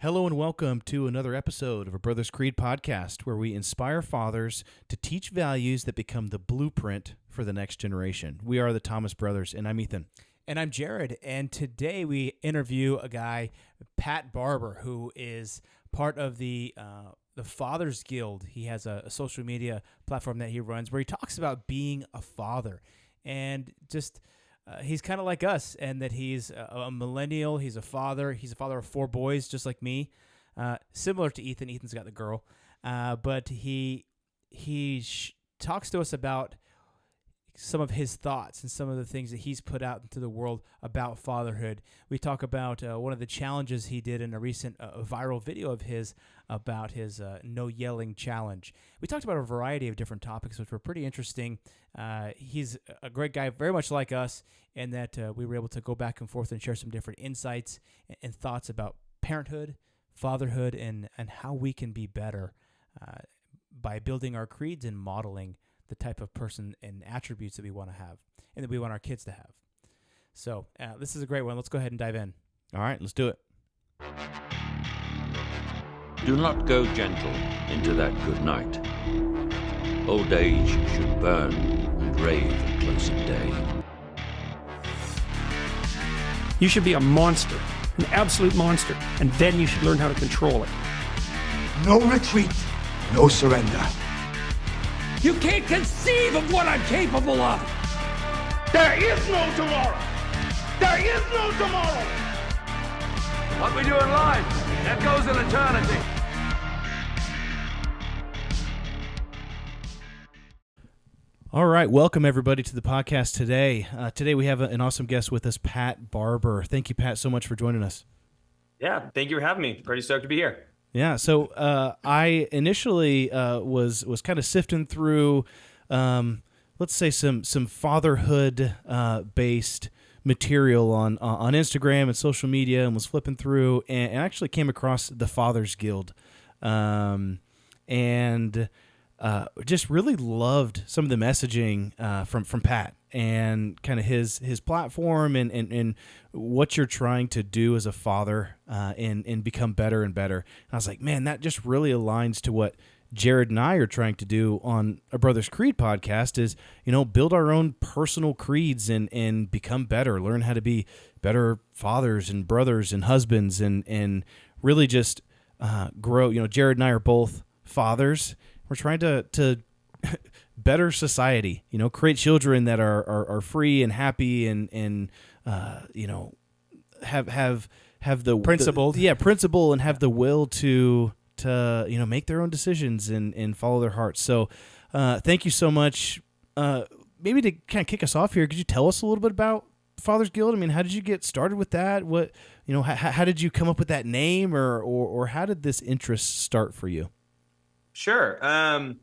Hello and welcome to another episode of a Brothers Creed podcast where we inspire fathers to teach values that become the blueprint for the next generation. We are the Thomas Brothers, and I'm Ethan. And I'm Jared, and today we interview a guy, Pat Barber, who is part of the Fathers Guild. He has a social media platform that he runs where he talks about being a father, and just he's kind of like us, and that he's a millennial. He's a father. He's a father of 4 boys, just like me, similar to Ethan. Ethan's got the girl, but he talks to us about some of his thoughts and some of the things that he's put out into the world about fatherhood. We talk about one of the challenges he did in a recent viral video of his about his no yelling challenge. We talked about a variety of different topics, which were pretty interesting. He's a great guy, very much like us, in that we were able to go back and forth and share some different insights and thoughts about parenthood, fatherhood, and how we can be better by building our creeds and modeling the type of person and attributes that we want to have and that we want our kids to have. So this is a great one. Let's go ahead and dive in. All right, let's do it. Do not go gentle into that good night. Old age should burn and rave at close of day. You should be a monster, an absolute monster, and then you should learn how to control it. No retreat, no surrender. You can't conceive of what I'm capable of. There is no tomorrow. There is no tomorrow. What we do in life, that goes in eternity. All right, welcome everybody to the podcast today. Today we have an awesome guest with us, Pat Barber. Thank you, Pat, so much for joining us. Yeah, thank you for having me. Pretty stoked to be here. Yeah, so I initially was kind of sifting through, let's say some fatherhood based material on Instagram and social media, and was flipping through and actually came across the Fathers Guild, and just really loved some of the messaging from Pat and kind of his platform and what you're trying to do as a father and become better and better. And I was like, man, that just really aligns to what Jared and I are trying to do on a Brothers Creed podcast is, build our own personal creeds and become better, learn how to be better fathers and brothers and husbands and really just grow. Jared and I are both fathers. We're trying to better society, create children that are free and happy and have the Principled. Principle and have the will to make their own decisions and follow their hearts. So thank you so much. Maybe to kind of kick us off here, could you tell us a little bit about Fathers Guild? I mean, how did you get started with that? What how did you come up with that name, or how did this interest start for you? Sure. I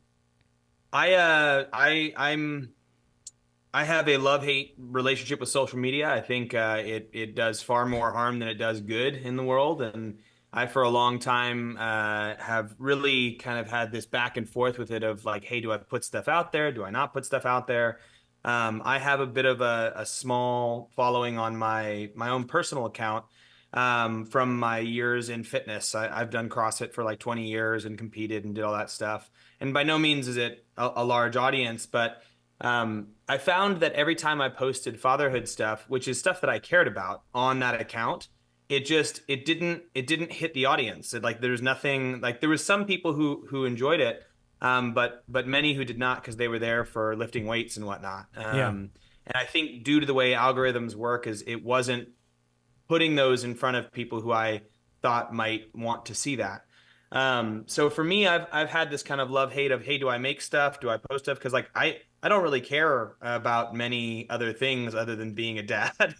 have a love-hate relationship with social media. I think it does far more harm than it does good in the world. And I, for a long time, have really kind of had this back and forth with it of like, hey, do I put stuff out there? Do I not put stuff out there? I have a bit of a small following on my own personal account. From my years in fitness. I've done CrossFit for like 20 years and competed and did all that stuff. And by no means is it a large audience, but I found that every time I posted fatherhood stuff, which is stuff that I cared about on that account, it didn't hit the audience. There's nothing, like there was some people who enjoyed it, but many who did not, because they were there for lifting weights and whatnot. And I think due to the way algorithms work is it wasn't putting those in front of people who I thought might want to see that. So for me, I've had this kind of love-hate of, hey, do I make stuff? Do I post stuff? Because I don't really care about many other things other than being a dad.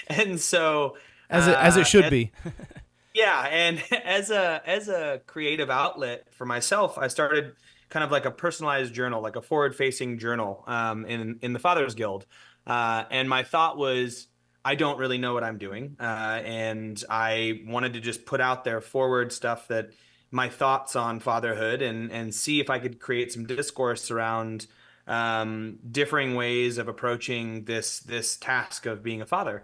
And so As it should be. Yeah, and as a creative outlet for myself, I started kind of like a personalized journal, like a forward-facing journal in the Fathers Guild. And my thought was, I don't really know what I'm doing. And I wanted to just put out there forward stuff that my thoughts on fatherhood and see if I could create some discourse around differing ways of approaching this task of being a father.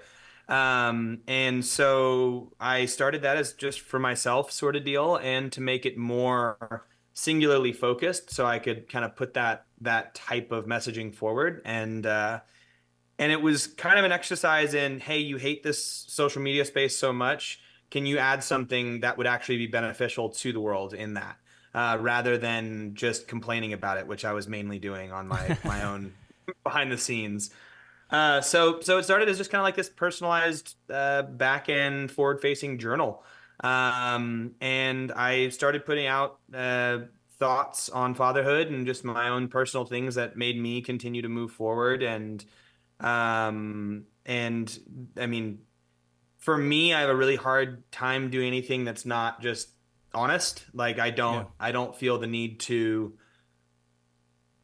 And so I started that as just for myself sort of deal, and to make it more singularly focused, so I could kind of put that type of messaging forward. And it was kind of an exercise in, hey, you hate this social media space so much. Can you add something that would actually be beneficial to the world in that, rather than just complaining about it, which I was mainly doing on my own behind the scenes. So it started as just kind of like this personalized, back end forward facing journal. And I started putting out thoughts on fatherhood and just my own personal things that made me continue to move forward. And I mean, for me, I have a really hard time doing anything that's not just honest. Like I don't feel the need to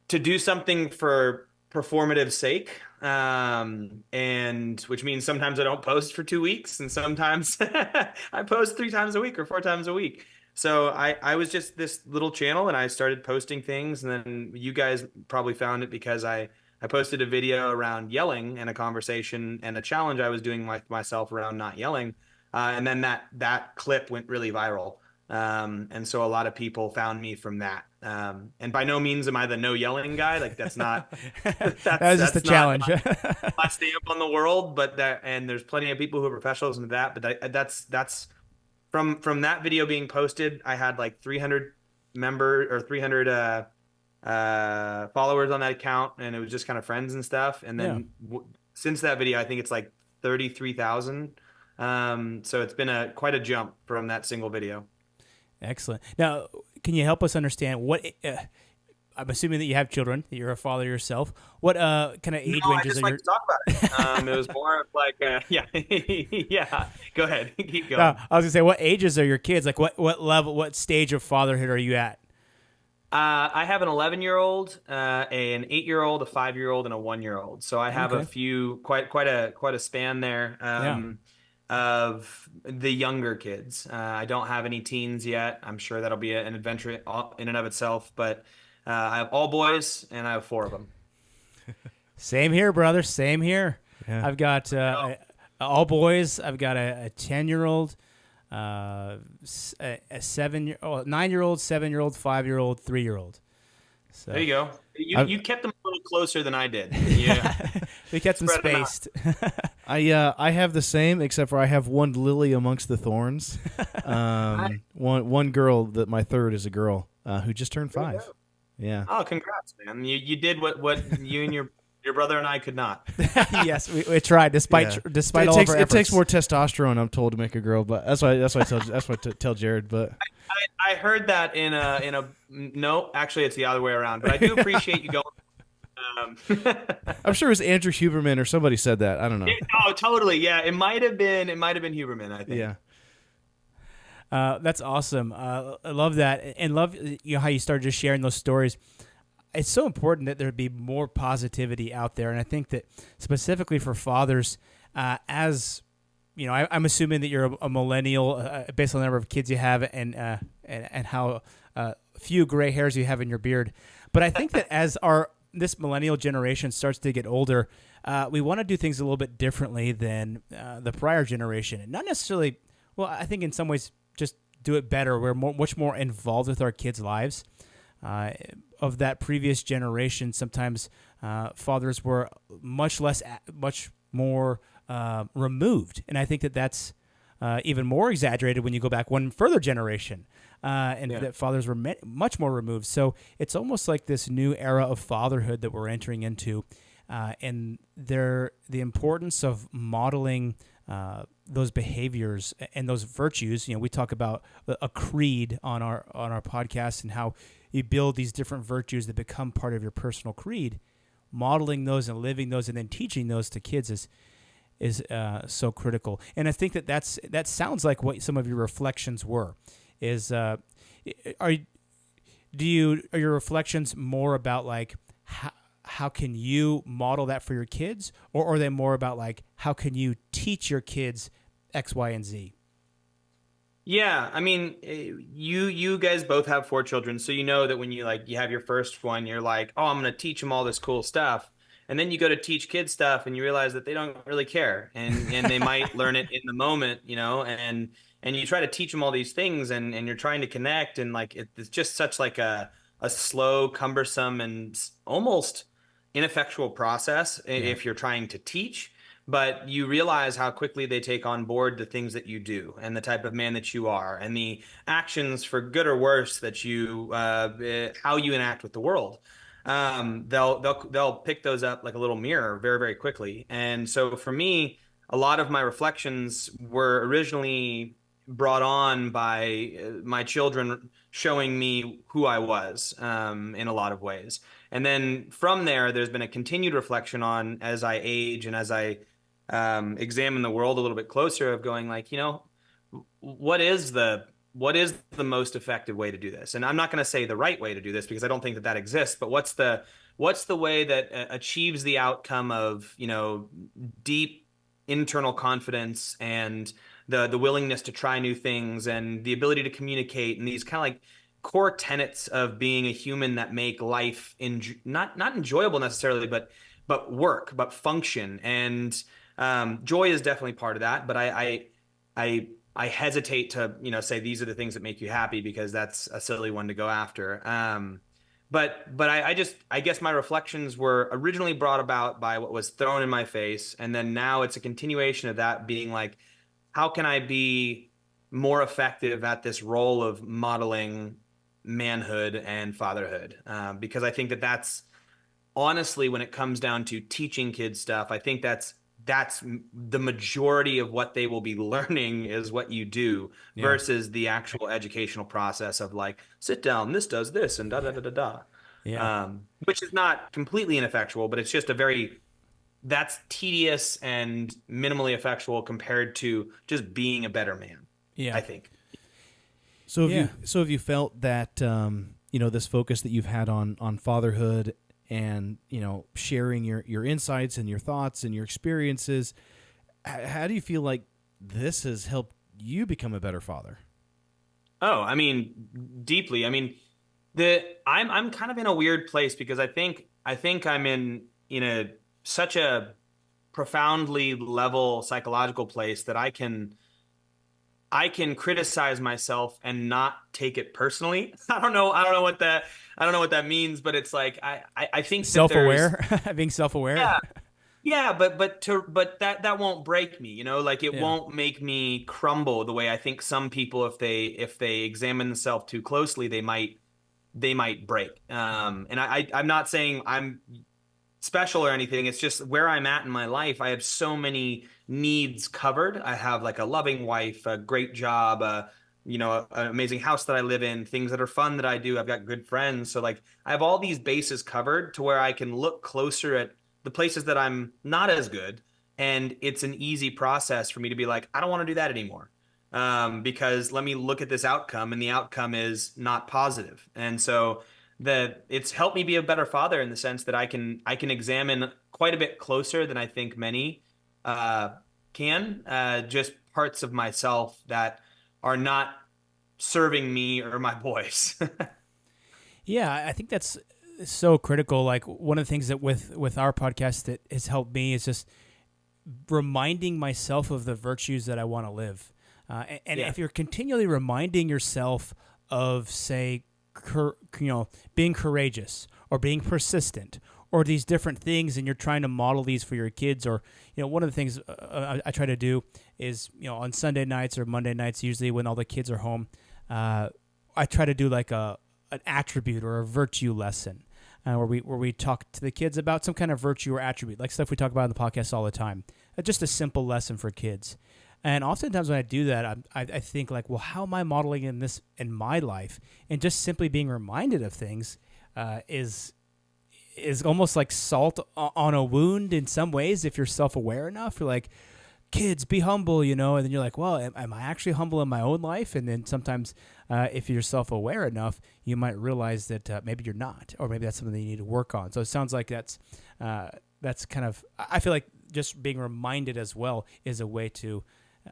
do something for performative sake. And which means sometimes I don't post for 2 weeks, and sometimes I post 3 times a week or 4 times a week. So I was just this little channel, and I started posting things, and then you guys probably found it because I posted a video around yelling and a conversation and a challenge I was doing with myself around not yelling. And then that clip went really viral. And so a lot of people found me from that. And by no means am I the no yelling guy. Like that's not, That was just the challenge. my stamp on the world, and there's plenty of people who are professionals into that, but that's from that video being posted, I had like 300 followers on that account, and it was just kind of friends and stuff. And then since that video, I think it's like 33,000. So it's been quite a jump from that single video. Excellent. Now, can you help us understand what? I'm assuming that you have children, that you're a father yourself. What kind of age No, I ranges just are like your? to talk about it. It was more of like, yeah, yeah. Go ahead, keep going. I was gonna say, what ages are your kids? Like, what level, what stage of fatherhood are you at? I have an 11-year-old, an 8-year-old, a 5-year-old, and a 1-year-old. So I have a few, quite a span there. Of the younger kids. I don't have any teens yet. I'm sure that'll be an adventure in and of itself. But I have all boys, and I have 4 of them. Same here, brother. Same here. Yeah. I've got all boys. I've got a 10-year-old, a 9-year-old, 7-year-old, 5-year-old, 3-year-old. So There you go. You kept them a little closer than I did. Yeah, we kept them spaced. I have the same, except for I have one lily amongst the thorns. One girl, that my third is a girl who just turned 5. Yeah. Oh, congrats, man! You did what you and your brother and I could not. Yes, we tried despite all of our efforts. It takes more testosterone, I'm told, to make a girl, but that's why I tell Jared. But I heard that in a no, actually it's the other way around. But I do appreciate you going. I'm sure it was Andrew Huberman or somebody said that. I don't know. Oh, totally. Yeah, it might have been Huberman, I think. Yeah. That's awesome. I love that, and love how you started just sharing those stories. It's so important that there be more positivity out there, and I think that specifically for fathers, as you know, I'm assuming that you're a millennial based on the number of kids you have and how few gray hairs you have in your beard. But I think that as this millennial generation starts to get older, we want to do things a little bit differently than the prior generation. And not necessarily, well, I think in some ways just do it better. We're much more involved with our kids' lives. Of that previous generation, sometimes fathers were much more removed. And I think that that's even more exaggerated when you go back one further generation. That fathers were much more removed. So it's almost like this new era of fatherhood that we're entering into, and the importance of modeling those behaviors and those virtues. You know, we talk about a creed on our podcast and how you build these different virtues that become part of your personal creed. Modeling those and living those and then teaching those to kids is so critical. And I think that sounds like what some of your reflections were. Are your reflections more about like how can you model that for your kids, or are they more about like how can you teach your kids X, Y, and Z? Yeah, I mean, you guys both have 4 children, so you know that when you have your first one, you're like, oh, I'm going to teach them all this cool stuff. And then you go to teach kids stuff and you realize that they don't really care, and they might learn it in the moment, and you try to teach them all these things, and you're trying to connect, and like it's just such like a slow, cumbersome, and almost ineffectual process if you're trying to teach. But you realize how quickly they take on board the things that you do and the type of man that you are and the actions, for good or worse, that how you interact with the world. They'll pick those up like a little mirror very, very quickly. And so for me, a lot of my reflections were originally brought on by my children showing me who I was, in a lot of ways. And then from there, there's been a continued reflection on, as I age and as I examine the world a little bit closer, of going like, what is the most effective way to do this? And I'm not going to say the right way to do this, because I don't think that exists, but what's the way that achieves the outcome of, deep internal confidence and the willingness to try new things and the ability to communicate, and these kind of like core tenets of being a human that make life not enjoyable necessarily, but work, but function. And joy is definitely part of that. But I hesitate to say these are the things that make you happy, because that's a silly one to go after. But I guess my reflections were originally brought about by what was thrown in my face, and then now it's a continuation of that, being like, how can I be more effective at this role of modeling manhood and fatherhood? Because I think that that's honestly, when it comes down to teaching kids stuff, I think that's the majority of what they will be learning, is what you do versus the actual educational process of like, sit down, this does this, and da da da da da. Yeah. Which is not completely ineffectual, but it's just that's tedious and minimally effectual compared to just being a better man. Yeah. I think. So have you felt that this focus that you've had on fatherhood and sharing your insights and your thoughts and your experiences, how do you feel like this has helped you become a better father? Oh, I mean, deeply. I mean, I'm kind of in a weird place, because I think I'm in such a profoundly level psychological place that I can criticize myself and not take it personally. I don't know what that means, but it's like I think self-aware, being self-aware. Yeah. Yeah, but that won't break me, like it won't make me crumble the way I think some people, if they examine themselves too closely, they might break. And I'm not saying I'm special or anything. It's just where I'm at in my life. I have so many needs covered. I have like a loving wife, a great job, an amazing house that I live in, things that are fun that I do. I've got good friends. So like I have all these bases covered to where I can look closer at the places that I'm not as good. And it's an easy process for me to be like, I don't want to do that anymore. Because let me look at this outcome, and the outcome is not positive. And so it's helped me be a better father, in the sense that I can examine quite a bit closer than I think many can, just parts of myself that are not serving me or my boys. Yeah, I think that's so critical. Like, one of the things that with our podcast that has helped me is just reminding myself of the virtues that I want to live. And if you're continually reminding yourself of, say, being courageous or being persistent or these different things, and you're trying to model these for your kids, or one of the things I try to do is on Sunday nights or Monday nights, usually when all the kids are home, I try to do like an attribute or a virtue lesson, where we talk to the kids about some kind of virtue or attribute, like stuff we talk about in the podcast all the time. Just a simple lesson for kids. And oftentimes when I do that, I think like, well, how am I modeling in this in my life? And just simply being reminded of things is almost like salt on a wound in some ways. If you're self-aware enough, you're like, kids, be humble, and then you're like, well, am I actually humble in my own life? And then sometimes if you're self-aware enough, you might realize that maybe you're not, or maybe that's something that you need to work on. So it sounds like that's kind of, I feel like just being reminded as well is a way to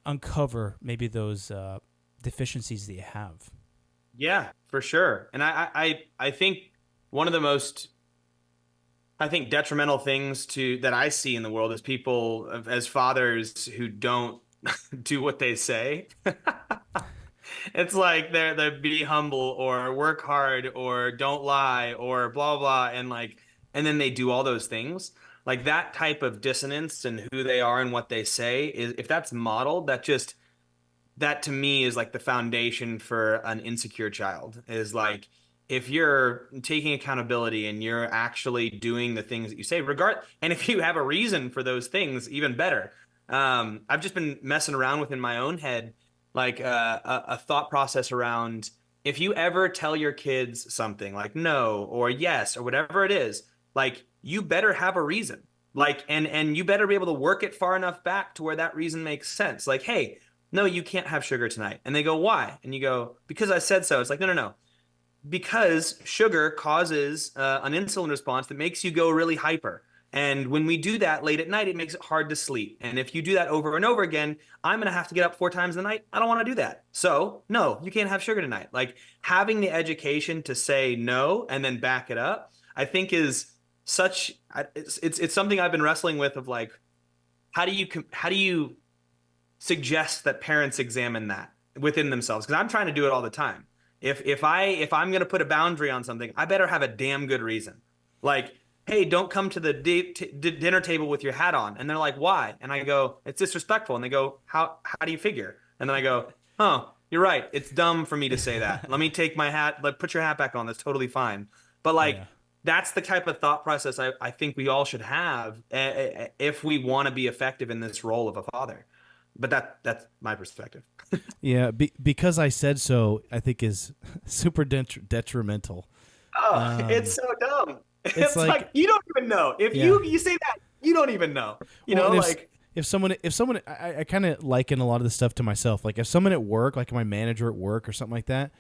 uncover maybe those deficiencies that you have. Yeah, for sure. And I think one of the most I think detrimental things that I see in the world is people as fathers who don't do what they say. It's like they're be humble or work hard or don't lie or blah blah and then they do all those things. Like that type of dissonance in who they are and what they say is, if that's modeled, that to me is like the foundation for an insecure child. Is like, if you're taking accountability and you're actually doing the things that you say, and if you have a reason for those things, even better. I've just been messing around with in my own head, like a thought process around, if you ever tell your kids something like no or yes or whatever it is, like you better have a reason. Like, and you better be able to work it far enough back to where that reason makes sense. Like, hey, no, you can't have sugar tonight. And they go, why? And you go, because I said so. It's like, no. Because sugar causes an insulin response that makes you go really hyper. And when we do that late at night, it makes it hard to sleep. And if you do that over and over again, I'm going to have to get up 4 times a night. I don't want to do that. So no, you can't have sugar tonight. Like, having the education to say no and then back it up, I think is it's something I've been wrestling with, of like, how do you suggest that parents examine that within themselves? Because I'm trying to do it all the time. If I'm going to put a boundary on something, I better have a damn good reason. Like, hey, don't come to the dinner table with your hat on. And they're like, why? And I go, it's disrespectful. And they go, how do you figure? And then I go, oh, you're right. It's dumb for me to say that. Let me take my hat, put your hat back on. That's totally fine. But like, that's the type of thought process I think we all should have if we want to be effective in this role of a father. But that's my perspective. Yeah, because I said so, I think is super detrimental. Oh, it's so dumb. It's like you don't even know. If you say that, you don't even know. If someone I kind of liken a lot of this stuff to myself. Like, if someone at work, like my manager at work or something like that,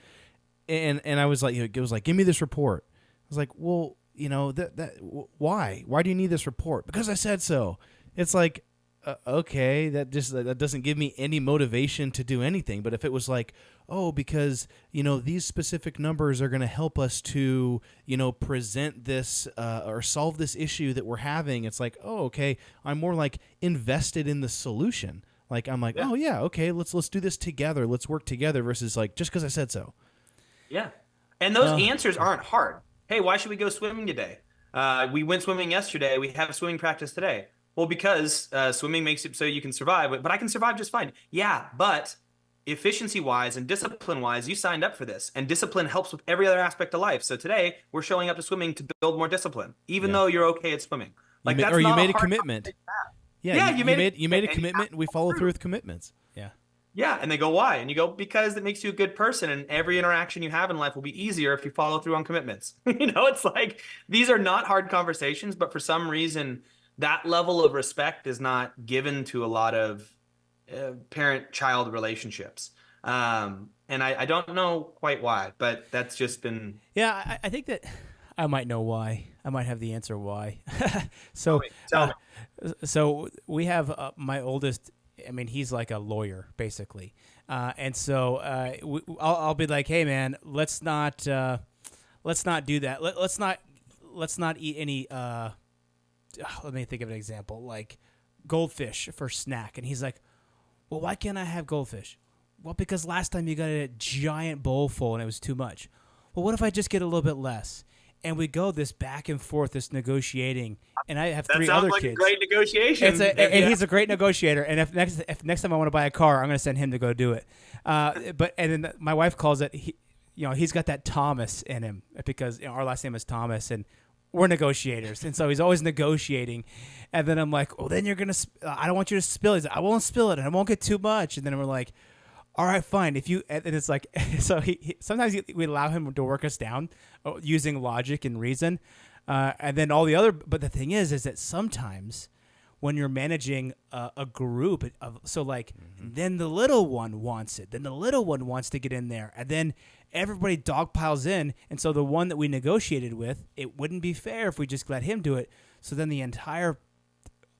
and I was like, it was like, give me this report. I was like, well, why do you need this report? Because I said so. It's like, okay, that doesn't give me any motivation to do anything. But if it was like, oh, because these specific numbers are going to help us to present this or solve this issue that we're having, it's like, oh, okay, I'm more like invested in the solution. Like, I'm like, oh yeah, okay, let's do this together, let's work together, versus like, just because I said so. Yeah, and those answers aren't hard. Hey, why should we go swimming today? We went swimming yesterday. We have swimming practice today. Well, because swimming makes it so you can survive, but I can survive just fine. Yeah, but efficiency-wise and discipline-wise, you signed up for this, and discipline helps with every other aspect of life. So today, we're showing up to swimming to build more discipline, even though you're okay at swimming. Like, you made a commitment. Yeah, you made a commitment, and we follow through with commitments. Yeah. Yeah, and they go, why? And you go, because it makes you a good person, and every interaction you have in life will be easier if you follow through on commitments. It's like, these are not hard conversations, but for some reason, that level of respect is not given to a lot of parent-child relationships. And I don't know quite why, but that's just been... Yeah, I think that I might know why. I might have the answer why. So we have my oldest... I mean, he's like a lawyer, basically. And so I'll be like, hey, man, let's not do that. Let's not eat any... let me think of an example, like goldfish for snack. And he's like, well, why can't I have goldfish? Well, because last time you got a giant bowl full and it was too much. Well, what if I just get a little bit less? And we go this back and forth, this negotiating. And I have 3 other kids. That sounds like a great negotiation. And he's a great negotiator. And if next time I want to buy a car, I'm going to send him to go do it. And then my wife calls it, he's got that Thomas in him, because our last name is Thomas, and we're negotiators, and so he's always negotiating. And then I'm like, "Oh, then you're gonna. I don't want you to spill." He's like, "I won't spill it, and I won't get too much." And then we're like, "All right, fine." If you, and it's like, so sometimes we allow him to work us down using logic and reason, and then all the other. But the thing is that sometimes when you're managing a group of, then the little one wants it, then the little one wants to get in there, and then everybody dogpiles in, and so the one that we negotiated with, it wouldn't be fair if we just let him do it. So then the entire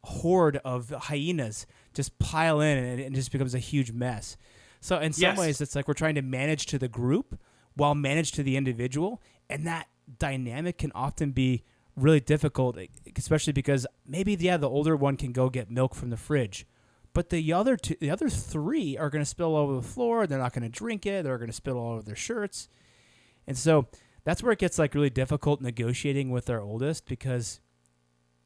horde of hyenas just pile in, and it just becomes a huge mess. So in some ways, it's like we're trying to manage to the group while manage to the individual, and that dynamic can often be really difficult, especially because maybe the older one can go get milk from the fridge, but the other three are going to spill all over the floor. They're not going to drink it. They're going to spill all over their shirts. And so that's where it gets like really difficult negotiating with our oldest, because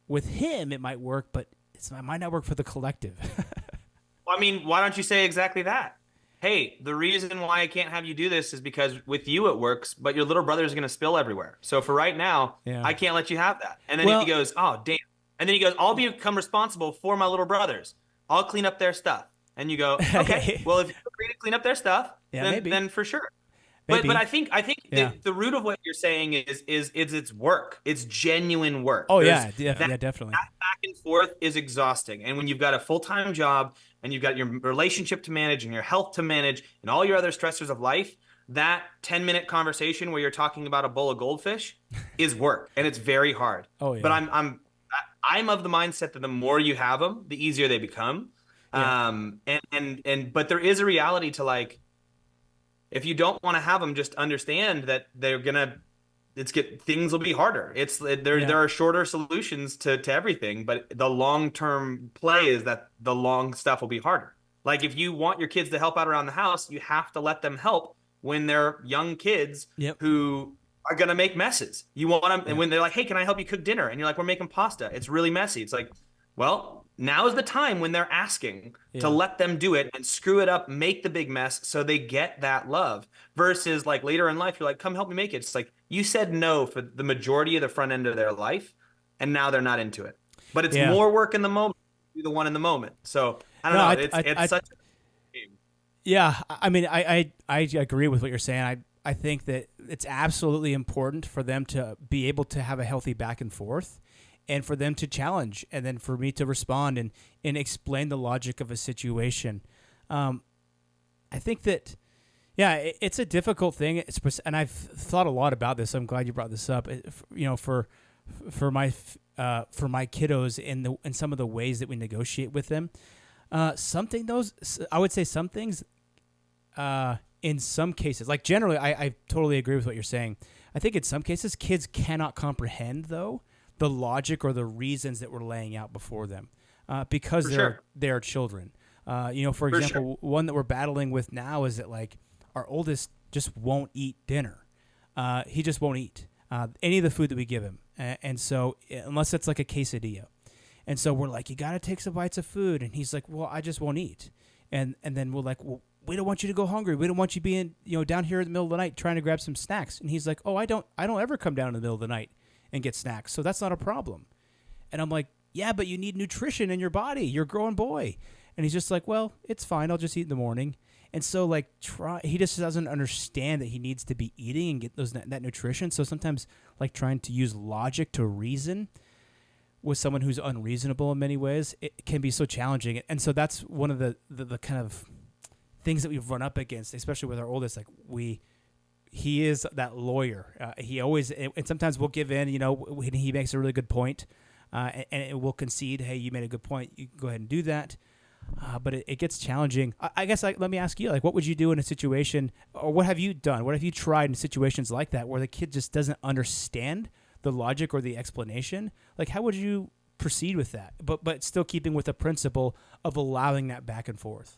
with him it might work, but it might not work for the collective. Well, I mean, why don't you say exactly that? Hey, the reason why I can't have you do this is because with you it works, but your little brother is going to spill everywhere. So for right now, I can't let you have that. And then he goes, oh, damn. And then he goes, I'll become responsible for my little brothers. I'll clean up their stuff. And you go, okay, well, if you agree to clean up their stuff, then for sure. But I think the root of what you're saying is it's work. It's genuine work. Oh, definitely. That back and forth is exhausting. And when you've got a full-time job and you've got your relationship to manage and your health to manage and all your other stressors of life, that 10-minute conversation where you're talking about a bowl of goldfish is work, and it's very hard. Oh, yeah. But I'm of the mindset that the more you have them, the easier they become. Yeah. But there is a reality to, like, if you don't want to have them, just understand that things will be harder. There are shorter solutions to everything, but the long-term play is that the long stuff will be harder. Like, if you want your kids to help out around the house, you have to let them help when they're young kids who are going to make messes. You want them, and when they're like, hey, can I help you cook dinner? And you're like, we're making pasta. It's really messy. It's like, well, now is the time when they're asking to let them do it and screw it up, make the big mess so they get that love, versus like later in life, you're like, come help me make it. It's like, you said no for the majority of the front end of their life, and now they're not into it. But it's more work in the moment. You're the one in the moment. So I don't know. It's such a game. Yeah. I mean, I agree with what you're saying. I think that it's absolutely important for them to be able to have a healthy back and forth, and for them to challenge, and then for me to respond and explain the logic of a situation. I think that, it's a difficult thing, and I've thought a lot about this. I'm glad you brought this up. For my kiddos in some of the ways that we negotiate with them. I would say some things, in some cases, like generally, I totally agree with what you're saying. I think in some cases, kids cannot comprehend, though, the logic or the reasons that we're laying out before them, because they're children. For example, one that we're battling with now is that, like, our oldest just won't eat dinner. He just won't eat any of the food that we give him, and so unless it's like a quesadilla. And so we're like, you got to take some bites of food, and he's like, well, I just won't eat. And then we're like, well, we don't want you to go hungry. We don't want you being down here in the middle of the night trying to grab some snacks. And he's like, oh, I don't ever come down in the middle of the night and get snacks, so that's not a problem. And I'm like, yeah, but you need nutrition in your body. You're a growing boy. And he's just like, well, it's fine. I'll just eat in the morning. And so, like, he just doesn't understand that he needs to be eating and get that nutrition. So sometimes, like, trying to use logic to reason with someone who's unreasonable in many ways, it can be so challenging. And so that's one of the kind of things that we've run up against, especially with our oldest. Like, he is that lawyer. He always, and sometimes we'll give in, when he makes a really good point, and we'll concede, hey, you made a good point. You can go ahead and do that. But it gets challenging. I guess, let me ask you, like, what would you do in a situation, or what have you done? What have you tried in situations like that where the kid just doesn't understand the logic or the explanation? Like, how would you proceed with that, but still keeping with the principle of allowing that back and forth?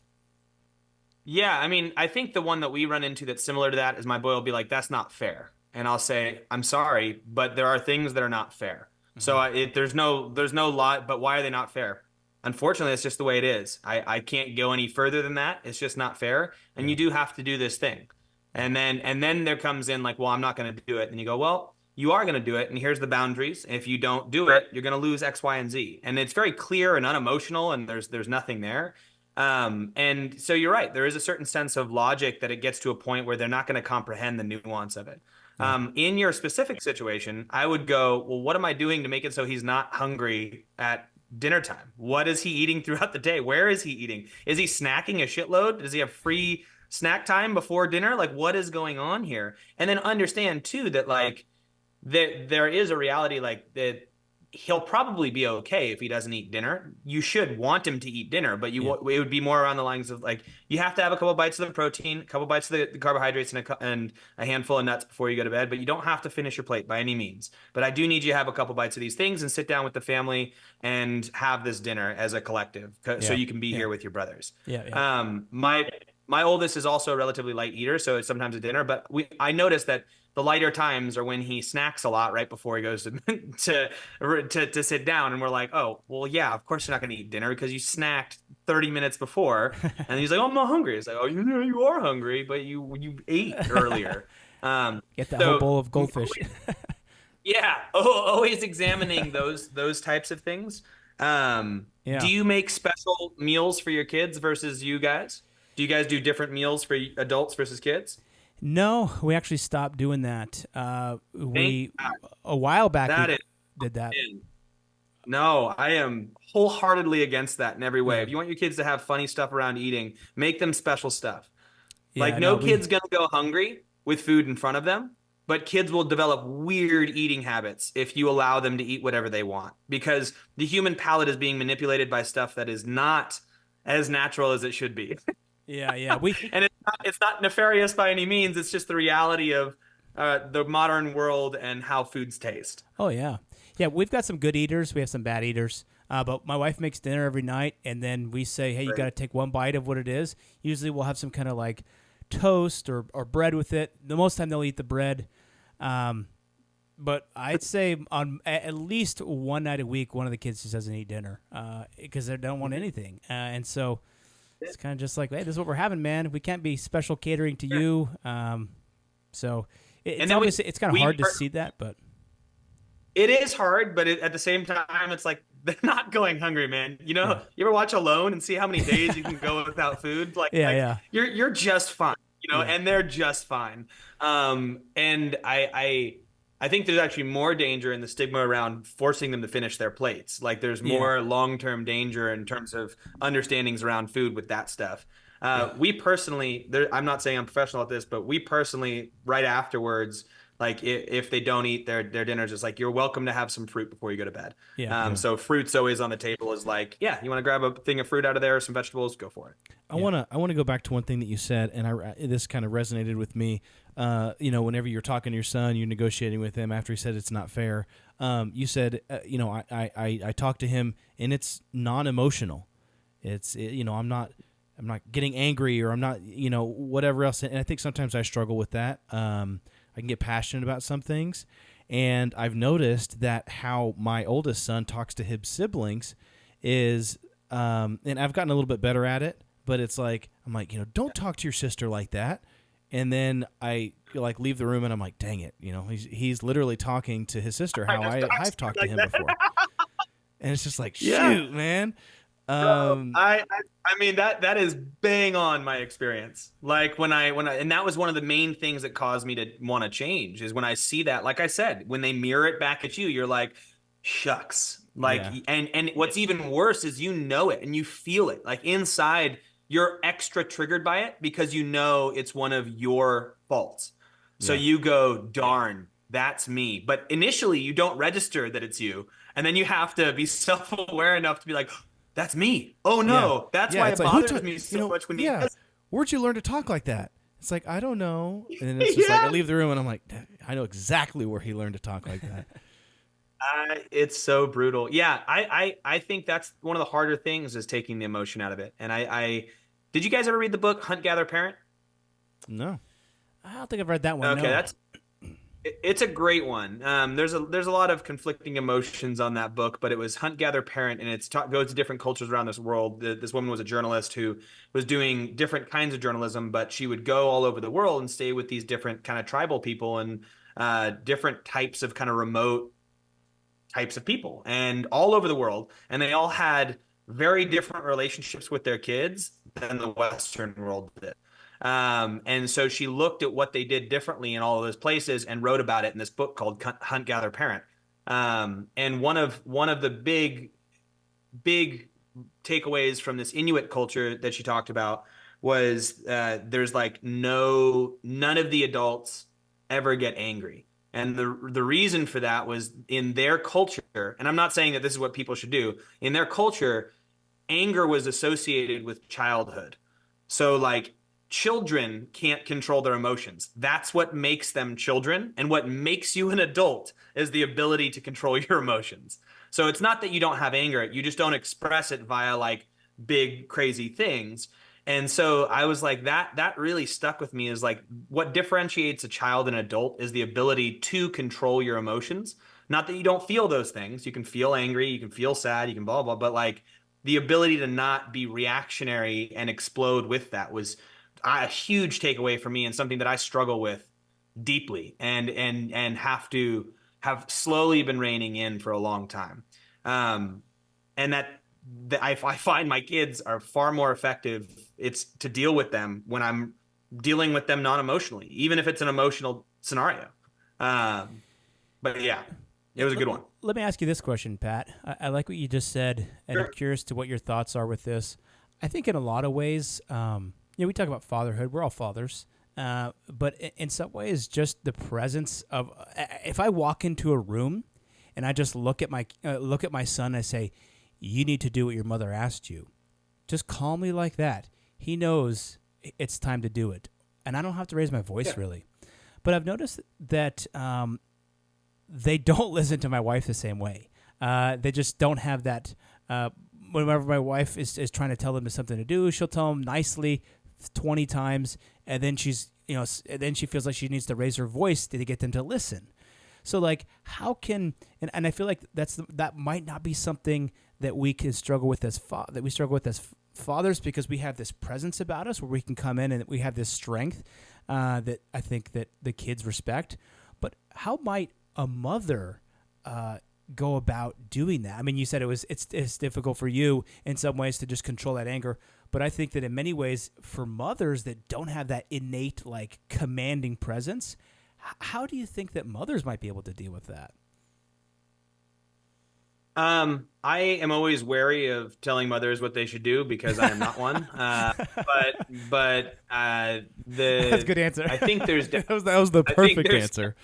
Yeah, I mean, I think the one that we run into that's similar to that is my boy will be like, that's not fair. And I'll say, I'm sorry, but there are things that are not fair. Mm-hmm. So there's no lot, but why are they not fair? Unfortunately, it's just the way it is. I can't go any further than that. It's just not fair. And you do have to do this thing. And then there comes in like, well, I'm not going to do it. And you go, well, you are going to do it. And here's the boundaries. And if you don't do it, you're going to lose X, Y, and Z. And it's very clear and unemotional, and there's nothing there. And so you're right. There is a certain sense of logic that it gets to a point where they're not going to comprehend the nuance of it. In your specific situation, I would go, well, what am I doing to make it so he's not hungry at dinner time? What is he eating throughout the day? Where is he eating? Is he snacking a shitload? Does he have free snack time before dinner? Like, what is going on here? And then understand too that, like, there is a reality, like, that he'll probably be okay if he doesn't eat dinner. You should want him to eat dinner, but it would be more around the lines of like, you have to have a couple bites of the protein, a couple bites of the carbohydrates, and a handful of nuts before you go to bed. But you don't have to finish your plate by any means. But I do need you to have a couple bites of these things and sit down with the family and have this dinner as a collective, so you can be here with your brothers. My oldest is also a relatively light eater, so it's sometimes a dinner. But I noticed that the lighter times are when he snacks a lot right before he goes to sit down, and we're like, oh, well, yeah, of course you're not going to eat dinner because you snacked 30 minutes before. And he's like, oh, I'm not hungry. It's like, oh, you are hungry, but you ate earlier. Get that whole bowl of goldfish. Yeah, always examining those types of things. Do you make special meals for your kids versus you guys? Do you guys do different meals for adults versus kids? No, we actually stopped doing that. We a while back did that. No, I am wholeheartedly against that in every way. If you want your kids to have funny stuff around eating, make them special stuff. No kid's gonna go hungry with food in front of them, but kids will develop weird eating habits if you allow them to eat whatever they want, because the human palate is being manipulated by stuff that is not as natural as it should be. Yeah. And it's not nefarious by any means. It's just the reality of the modern world and how foods taste. Oh, yeah. Yeah, we've got some good eaters. We have some bad eaters. But my wife makes dinner every night, and then we say, hey, you got to take one bite of what it is. Usually we'll have some kind of like toast or bread with it. The most time they'll eat the bread. But I'd say on at least one night a week, one of the kids just doesn't eat dinner because they don't want anything. And so it's kind of just like, hey, this is what we're having, man. We can't be special catering to you. So it's obviously it's kind of hard to see that, but it is hard. But at the same time, it's like they're not going hungry, man. You ever watch Alone and see how many days you can go without food? You're just fine, and they're just fine. And I think there's actually more danger in the stigma around forcing them to finish their plates. Like there's more long-term danger in terms of understandings around food with that stuff. We personally, I'm not saying I'm professional at this, but we personally, right afterwards, like if they don't eat their dinners, it's like, you're welcome to have some fruit before you go to bed. So fruit's always on the table is like, you want to grab a thing of fruit out of there, some vegetables, go for it. I want to go back to one thing that you said, and this kind of resonated with me. Whenever you're talking to your son, you're negotiating with him after he said it's not fair. You said, I talk to him and it's non-emotional. It's, I'm not getting angry or I'm not, whatever else. And I think sometimes I struggle with that. I can get passionate about some things. And I've noticed that how my oldest son talks to his siblings is, and I've gotten a little bit better at it, but it's like, I'm like, don't talk to your sister like that. And then I leave the room and I'm like, dang it, he's literally talking to his sister how I've talked to him before. And it's just like, shoot, man. I mean that is bang on my experience. Like when I and that was one of the main things that caused me to want to change is when I see that, like I said, when they mirror it back at you, you're like, shucks. And what's even worse is it and you feel it like inside. You're extra triggered by it because it's one of your faults. So you go, darn, that's me. But initially you don't register that it's you. And then you have to be self-aware enough to be like, that's me. Oh no, that's why it bothers me so much when he does. Where'd you learn to talk like that? It's like, I don't know. And then it's just like I leave the room and I'm like, I know exactly where he learned to talk like that. It's so brutal. Yeah, I think that's one of the harder things is taking the emotion out of it. And I did you guys ever read the book Hunt, Gather, Parent? No. I don't think I've read that one. Okay, it's a great one. There's a lot of conflicting emotions on that book, but it was Hunt, Gather, Parent, and it goes to different cultures around this world. This woman was a journalist who was doing different kinds of journalism, but she would go all over the world and stay with these different kind of tribal people and different types of kind of remote types of people, and all over the world, and they all had very different relationships with their kids than the Western world did. And so she looked at what they did differently in all of those places and wrote about it in this book called Hunt, Gather, Parent. And one of the big takeaways from this Inuit culture that she talked about was there's like none of the adults ever get angry. And the reason for that was in their culture, and I'm not saying that this is what people should do. In their culture, anger was associated with childhood. So like children can't control their emotions. That's what makes them children. And what makes you an adult is the ability to control your emotions. So it's not that you don't have anger, you just don't express it via like big crazy things. And so I was like, that really stuck with me, is like what differentiates a child and adult is the ability to control your emotions. Not that you don't feel those things. You can feel angry, you can feel sad, you can blah, blah, but like the ability to not be reactionary and explode with that was a huge takeaway for me, and something that I struggle with deeply and have slowly been reining in for a long time. And that I find my kids are far more effective. It's to deal with them when I'm dealing with them non-emotionally, even if it's an emotional scenario. But yeah, it was a good one. Let me ask you this question, Pat. I like what you just said, and Sure. I'm curious to what your thoughts are with this. I think in a lot of ways, we talk about fatherhood. We're all fathers. But in some ways, just the presence of if I walk into a room and I just look at my son and I say, you need to do what your mother asked you, just calmly like that, he knows it's time to do it. And I don't have to raise my voice really. But I've noticed that they don't listen to my wife the same way. They just don't have that. Whenever my wife is trying to tell them something to do, she'll tell them nicely 20 times, and then then she feels like she needs to raise her voice to get them to listen. So like, how can and I feel like that might not be something that we can struggle with as fathers, because we have this presence about us where we can come in and we have this strength that I think that the kids respect. But how might a mother go about doing that? I mean, you said it's difficult for you in some ways to just control that anger, but I think that in many ways for mothers that don't have that innate like commanding presence, how do you think that mothers might be able to deal with that? I am always wary of telling mothers what they should do because I am not one. But That's a good answer. I think there's That was the perfect answer.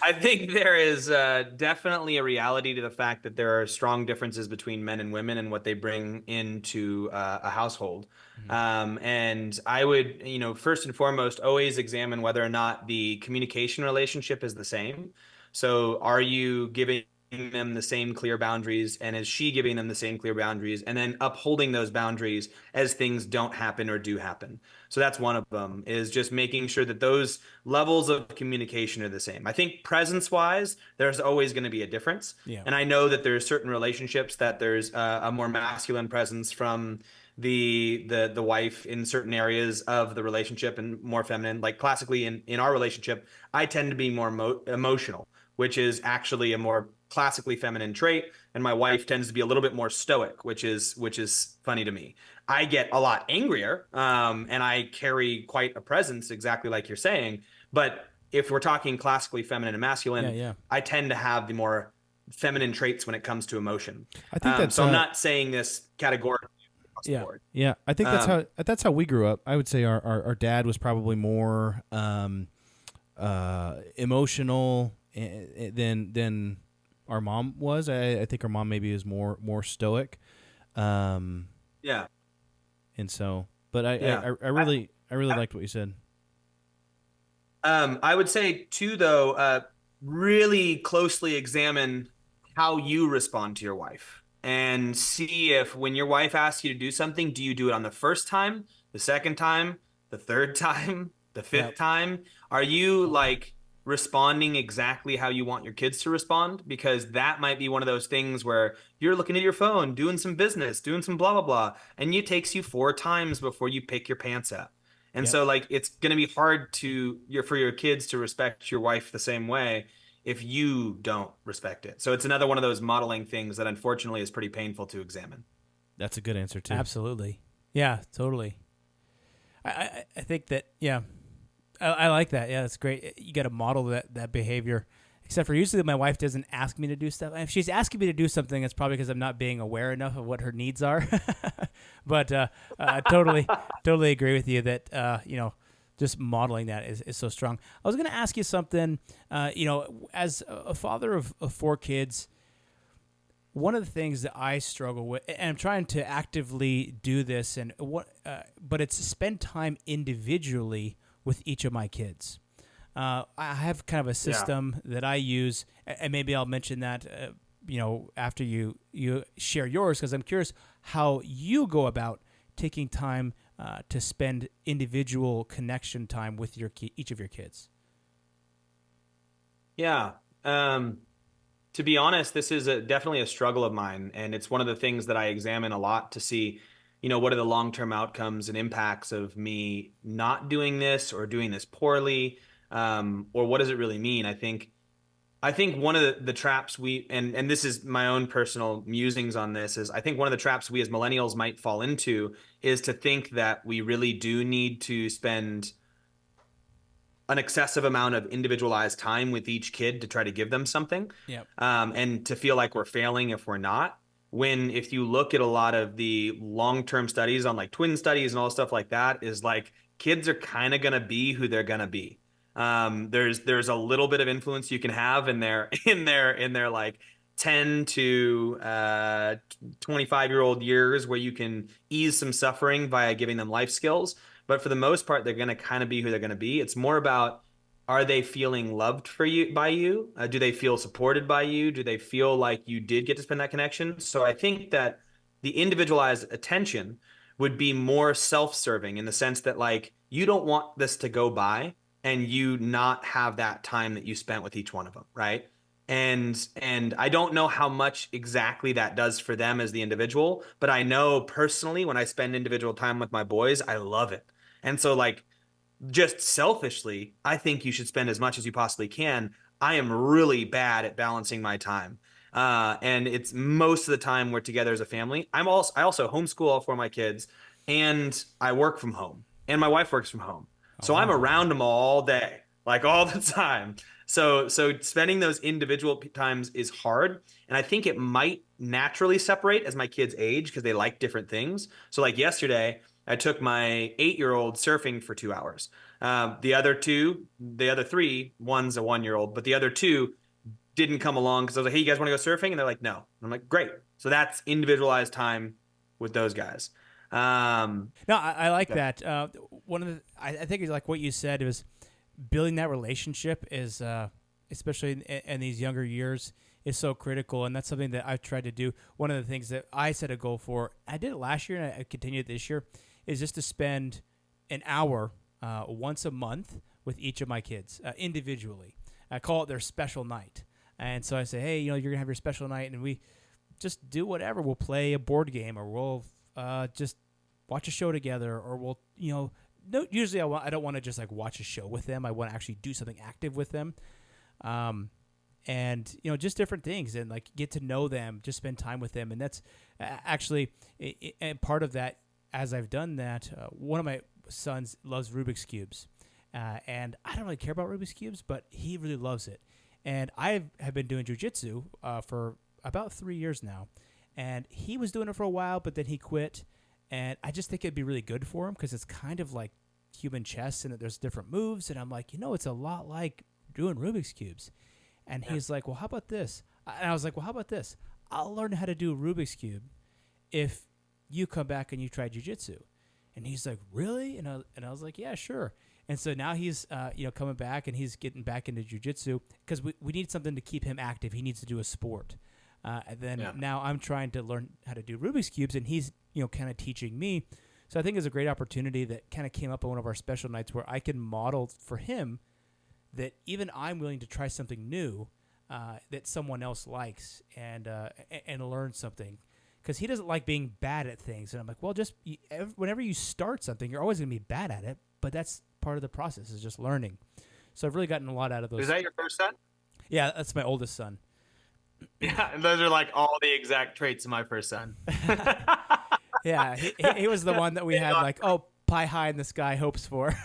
I think there is definitely a reality to the fact that there are strong differences between men and women and what they bring into a household. And I would, first and foremost, always examine whether or not the communication relationship is the same. So are you giving them the same clear boundaries, and is she giving them the same clear boundaries, and then upholding those boundaries as things don't happen or do happen? So that's one of them, is just making sure that those levels of communication are the same. I think presence wise, there's always going to be a difference. Yeah. And I know that there's certain relationships that there's a more masculine presence from the wife in certain areas of the relationship and more feminine. Like classically in our relationship, I tend to be more emotional, which is actually a more classically feminine trait, and my wife tends to be a little bit more stoic, which is funny to me. I get a lot angrier, and I carry quite a presence, exactly like you're saying. But if we're talking classically feminine and masculine, I tend to have the more feminine traits when it comes to emotion. I think that's so. I'm not saying this categorically across the board. Yeah. I think that's how we grew up. I would say our dad was probably more emotional than our mom was. I think our mom maybe is more stoic. Yeah. And so, but I really liked what you said. I would say too, though, really closely examine how you respond to your wife and see if when your wife asks you to do something, do you do it on the first time, the second time, the third time, the fifth time? Are you like responding exactly how you want your kids to respond? Because that might be one of those things where you're looking at your phone, doing some business, doing some blah, blah, blah, and it takes you 4 times before you pick your pants up. And so like, it's going to be hard for your kids to respect your wife the same way if you don't respect it. So it's another one of those modeling things that unfortunately is pretty painful to examine. That's a good answer too. Absolutely. Yeah, totally. I think that, I like that. Yeah, that's great. You got to model that behavior. Except for usually my wife doesn't ask me to do stuff. If she's asking me to do something, it's probably because I'm not being aware enough of what her needs are. But I totally agree with you that just modeling that is so strong. I was going to ask you something. As a father of 4 kids, one of the things that I struggle with, and I'm trying to actively do this, but it's spend time individually with each of my kids. I have kind of a system that I use, and maybe I'll mention that, after you share yours, because I'm curious how you go about taking time to spend individual connection time with each of your kids. Yeah. To be honest, this is definitely a struggle of mine, and it's one of the things that I examine a lot to see, what are the long-term outcomes and impacts of me not doing this or doing this poorly, or what does it really mean? I think one of the traps and this is my own personal musings on this, is I think one of the traps we as millennials might fall into is to think that we really do need to spend an excessive amount of individualized time with each kid to try to give them something. Yep. And to feel like we're failing if we're not. When if you look at a lot of the long-term studies on like twin studies and all stuff like that, is like kids are kind of going to be who they're going to be. There's a little bit of influence you can have in their like 10 to 25-year-old years, where you can ease some suffering via giving them life skills. But for the most part, they're going to kind of be who they're going to be. It's more about, are they feeling loved by you? Do they feel supported by you? Do they feel like you did get to spend that connection? So I think that the individualized attention would be more self-serving, in the sense that like, you don't want this to go by and you not have that time that you spent with each one of them, right? And I don't know how much exactly that does for them as the individual, but I know personally, when I spend individual time with my boys, I love it. And so like, just selfishly, I think you should spend as much as you possibly can. I am really bad at balancing my time. And it's most of the time we're together as a family. I also homeschool all 4 of my kids, and I work from home, and my wife works from home. So I'm around them all day, like all the time. So spending those individual times is hard. And I think it might naturally separate as my kids age, because they like different things. So like yesterday, I took my 8-year-old surfing for 2 hours. The other 3, one's a 1-year-old, but the other 2 didn't come along, because I was like, hey, you guys want to go surfing? And they're like, no. And I'm like, great. So that's individualized time with those guys. No, I like that. One of the, I think it's like what you said, was building that relationship is, especially in these younger years, is so critical, and that's something that I've tried to do. One of the things that I set a goal for, I did it last year and I continued this year, is just to spend an hour once a month with each of my kids individually. I call it their special night. And so I say, hey, you're going to have your special night, and we just do whatever. We'll play a board game, or we'll just watch a show together, or we'll, no, usually I don't want to just like watch a show with them. I want to actually do something active with them. And, just different things, and like get to know them, just spend time with them. And that's actually and part of that. As I've done that, one of my sons loves Rubik's Cubes. And I don't really care about Rubik's Cubes, but he really loves it. And I have been doing jiu-jitsu for about 3 years now. And he was doing it for a while, but then he quit. And I just think it'd be really good for him, because it's kind of like human chess, and there's different moves. And I'm like, it's a lot like doing Rubik's Cubes. And he's like, well, how about this? And I was like, well, how about this? I'll learn how to do a Rubik's Cube if you come back and you try jiu-jitsu. And he's like, really? And I was like, yeah, sure. And so now he's coming back, and he's getting back into jiu-jitsu, because we need something to keep him active. He needs to do a sport. And then now I'm trying to learn how to do Rubik's Cubes, and he's kind of teaching me. So I think it's a great opportunity that kind of came up on one of our special nights, where I can model for him that even I'm willing to try something new that someone else likes, and learn something. Because he doesn't like being bad at things. And I'm like, well, just whenever you start something, you're always going to be bad at it. But that's part of the process, is just learning. So I've really gotten a lot out of those. Is that your first son? Yeah, that's my oldest son. Yeah, and those are like all the exact traits of my first son. Yeah, he was the one that we had like, pie high in the sky hopes for.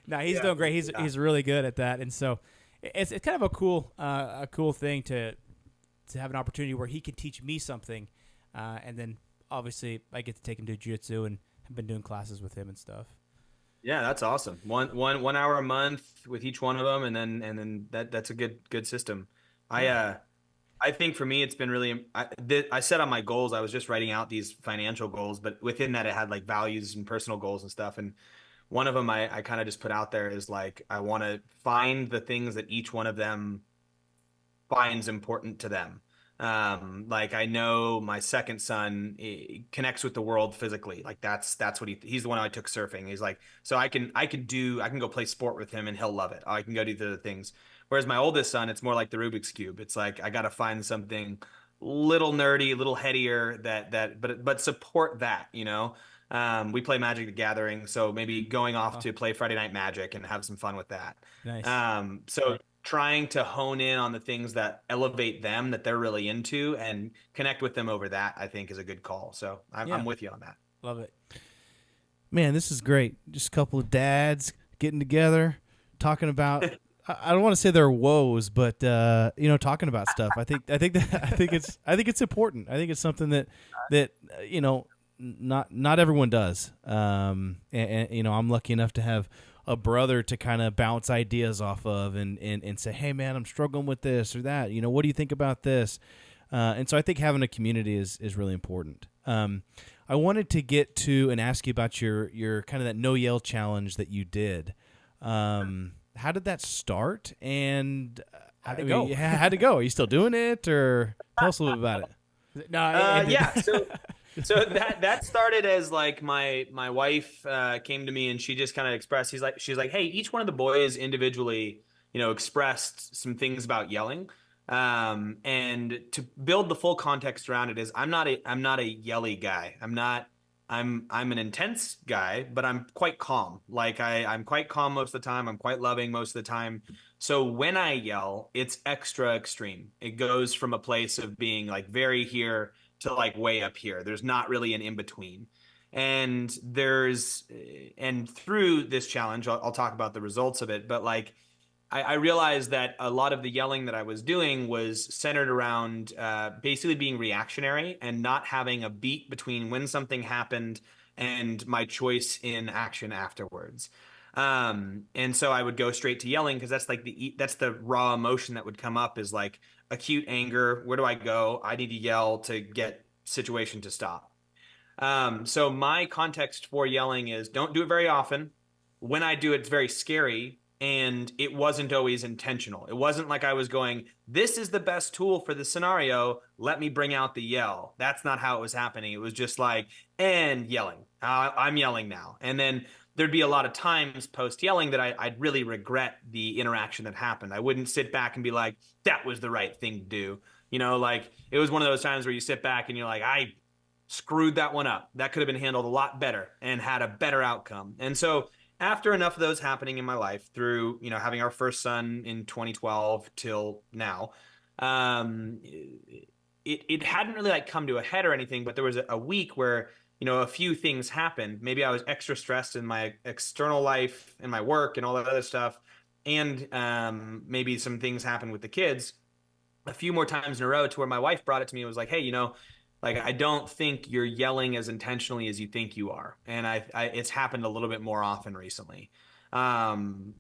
No, he's doing great. He's really good at that. And so it's kind of a cool thing to have an opportunity where he can teach me something. And then obviously I get to take him to jiu-jitsu, and have been doing classes with him and stuff. Yeah, that's awesome. One hour a month with each one of them, and then that's a good system. I think for me, it's been really, I set on my goals. I was just writing out these financial goals, but within that, it had like values and personal goals and stuff. And one of them I kind of just put out there is like, I want to find the things that each one of them finds important to them. Like I know my second son connects with the world physically. Like that's what he's the one I took surfing. He's like, so I can go play sport with him and he'll love it. I can go do the other things. Whereas my oldest son, it's more like the Rubik's Cube. It's like I got to find something little nerdy, little headier but support that, you know. We play Magic the Gathering, so maybe going off to play Friday Night Magic and have some fun with that. Nice. So trying to hone in on the things that elevate them that they're really into and connect with them over that, I think is a good call. So I'm with you on that. Love it. Man, this is great. Just a couple of dads getting together, talking about. I don't want to say they're woes, but talking about stuff. I think it's important. I think it's something that not everyone does. And I'm lucky enough to have a brother to kind of bounce ideas off of and say, hey man, I'm struggling with this or that. What do you think about this? And so I think having a community is really important. I wanted to get to and ask you about your kind of that no yell challenge that you did. How did that start? And how'd it go? How'd it go? Are you still doing it, or tell us a little bit about it? No, So that started as like my wife came to me and she just kind of expressed. She's like, hey, each one of the boys individually, expressed some things about yelling. And to build the full context around it is I'm not a yelly guy. I'm an intense guy, but I'm quite calm. Like I'm quite calm most of the time. I'm quite loving most of the time. So when I yell, it's extra extreme. It goes from a place of being like very here to like way up here. There's not really an in between. And through this challenge, I'll talk about the results of it, but like I realized that a lot of the yelling that I was doing was centered around basically being reactionary and not having a beat between when something happened and my choice in action afterwards. And so I would go straight to yelling because that's the raw emotion that would come up is like acute anger. Where do I go? I need to yell to get situation to stop. So my context for yelling is don't do it very often. When I do it, it's very scary. And it wasn't always intentional. It wasn't like I was going, this is the best tool for the scenario. Let me bring out the yell. That's not how it was happening. It was just like, and yelling. I'm yelling now. And then there'd be a lot of times post yelling that I'd really regret the interaction that happened. I wouldn't sit back and be like, that was the right thing to do. Like it was one of those times where you sit back and you're like, I screwed that one up. That could have been handled a lot better and had a better outcome. And so after enough of those happening in my life through, having our first son in 2012 till now, it hadn't really like come to a head or anything, but there was a week where, a few things happened. Maybe I was extra stressed in my external life and my work and all that other stuff. And maybe some things happened with the kids a few more times in a row to where my wife brought it to me and was like, hey, like, I don't think you're yelling as intentionally as you think you are. And it's happened a little bit more often recently. And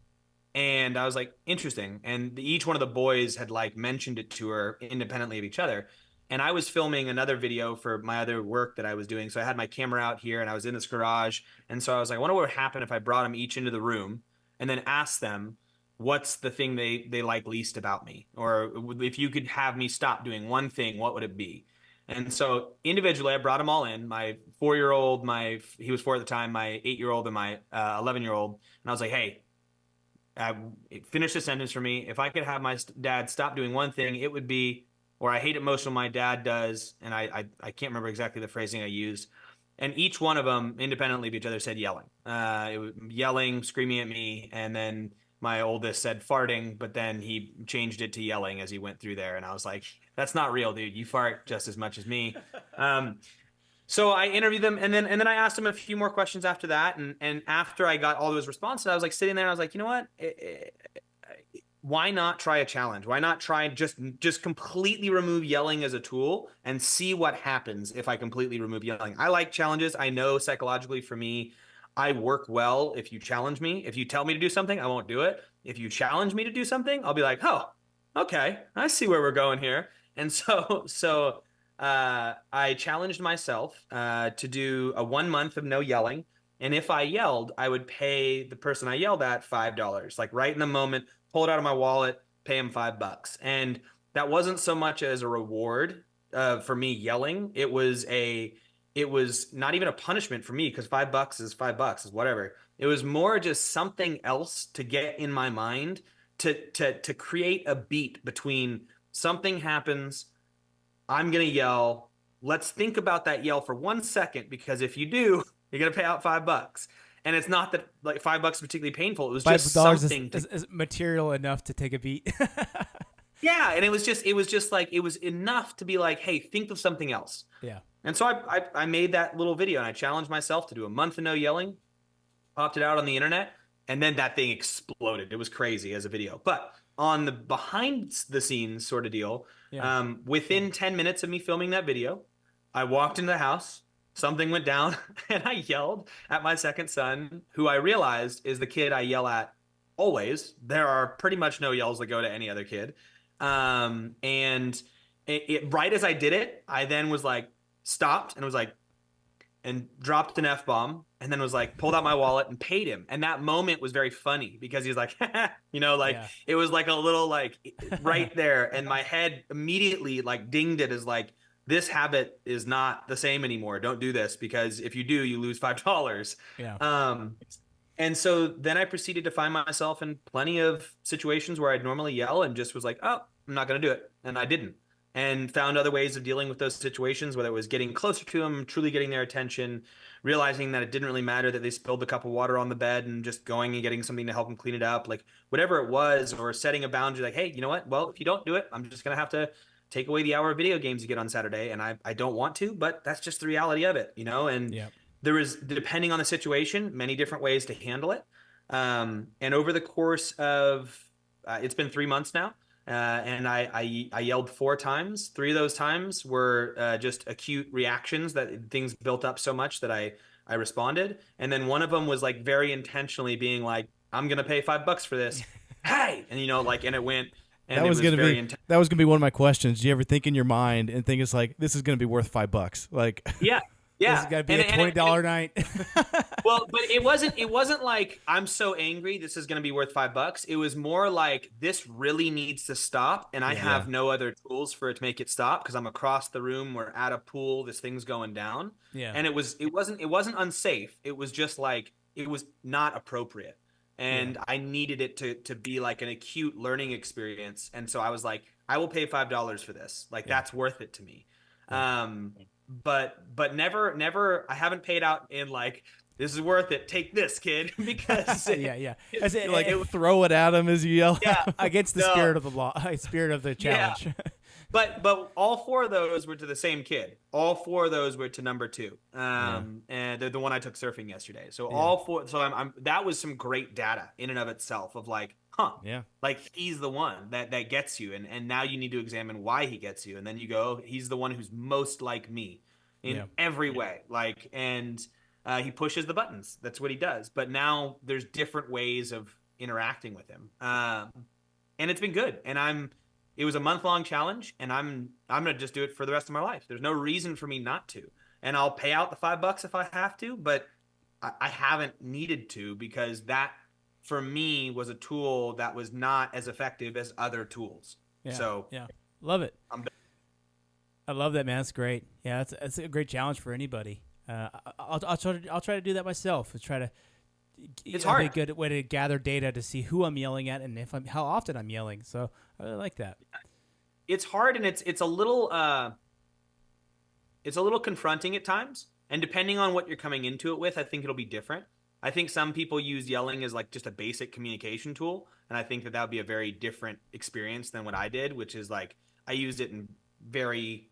I was like, interesting. And each one of the boys had like mentioned it to her independently of each other. And I was filming another video for my other work that I was doing. So I had my camera out here and I was in this garage. And so I was like, I wonder what would happen if I brought them each into the room and then asked them, what's the thing they like least about me? Or if you could have me stop doing one thing, what would it be? And so individually, I brought them all in, my 4-year-old, he was 4 at the time, my 8-year-old and my 11-year-old. And I was like, hey, finish the sentence for me. If I could have my dad stop doing one thing, it would be, or I hate it most when my dad does. And I can't remember exactly the phrasing I used. And each one of them independently of each other said yelling. It was yelling, screaming at me. And then my oldest said farting, but then he changed it to yelling as he went through there. And I was like, that's not real, dude. You fart just as much as me. So I interviewed them and then I asked them a few more questions after that. And after I got all those responses, I was like sitting there and I was like, you know what? Why not try a challenge? Why not try just completely remove yelling as a tool and see what happens if I completely remove yelling? I like challenges. I know psychologically for me, I work well if you challenge me. If you tell me to do something, I won't do it. If you challenge me to do something, I'll be like, oh, okay, I see where we're going here. And so I challenged myself to do a 1 month of no yelling. And if I yelled, I would pay the person I yelled at $5, like right in the moment, pull it out of my wallet, pay him $5. And that wasn't so much as a reward for me yelling. It was not even a punishment for me because $5 is $5, is whatever. It was more just something else to get in my mind to create a beat between something happens, I'm gonna yell. Let's think about that yell for 1 second, because if you do, you're gonna pay out $5. And it's not that like $5 is particularly painful. It was just $5 something is material enough to take a beat. yeah, and it was just like it was enough to be like, hey, think of something else. Yeah. And so I made that little video, and I challenged myself to do a month of no yelling, popped it out on the internet, and then that thing exploded. It was crazy as a video. But on the behind the scenes sort of deal, within 10 minutes of me filming that video, I walked into the house, something went down, and I yelled at my second son, who I realized is the kid I yell at always. There are pretty much no yells that go to any other kid. And right as I did it, I then was like, stopped and was like, and dropped an F-bomb, and then was like, pulled out my wallet and paid him. And that moment was very funny because he was like, it was like a little like right there. And my head immediately like dinged it as like, this habit is not the same anymore. Don't do this, because if you do, you lose $5. Yeah. And so then I proceeded to find myself in plenty of situations where I'd normally yell and just was like, oh, I'm not going to do it. And I didn't. And found other ways of dealing with those situations, whether it was getting closer to them, truly getting their attention, realizing that it didn't really matter that they spilled a cup of water on the bed, and just going and getting something to help them clean it up, like whatever it was, or setting a boundary like, hey, you know what? Well, if you don't do it, I'm just going to have to take away the hour of video games you get on Saturday. And I don't want to, but that's just the reality of it, And there is, depending on the situation, many different ways to handle it. And over the course of, it's been 3 months now. And I yelled 4 times. 3 of those times were just acute reactions, that things built up so much that I responded. And then one of them was like very intentionally being like, I'm going to pay $5 for this. Hey, and and it went, and that was going to be one of my questions. Do you ever think in your mind and think it's like, this is going to be worth $5? Like, yeah. This is got to be a $20 night. Well, but it wasn't like, I'm so angry, this is going to be worth $5. It was more like, this really needs to stop, and I have no other tools for it to make it stop, because I'm across the room, we're at a pool, this thing's going down. Yeah. And it wasn't unsafe. It was just like, it was not appropriate. And I needed it to be like an acute learning experience. And so I was like, I will pay $5 for this. Like, that's worth it to me. But never, I haven't paid out in like, this is worth it, take this, kid, because throw it at him as you yell. Yeah, against the spirit of the law, spirit of the challenge. Yeah. But all 4 of those were to the same kid. All 4 of those were to number 2. And the one I took surfing yesterday. So all 4. So I'm that was some great data in and of itself of like, like he's the one that gets you, and now you need to examine why he gets you, and then you go, he's the one who's most like me in every way. Like, and he pushes the buttons. That's what he does. But now there's different ways of interacting with him, and it's been good. And it was a month-long challenge, and I'm gonna just do it for the rest of my life. There's no reason for me not to, and I'll pay out the $5 if I have to, but I haven't needed to, because that for me was a tool that was not as effective as other tools. Love it. I love that, man. That's great. Yeah, that's a great challenge for anybody. I'll try to do that myself. It's hard. A good way to gather data to see who I'm yelling at and how often I'm yelling. So I really like that. It's hard, and it's a little confronting at times. And depending on what you're coming into it with, I think it'll be different. I think some people use yelling as like just a basic communication tool, and I think that would be a very different experience than what I did, which is like I used it in very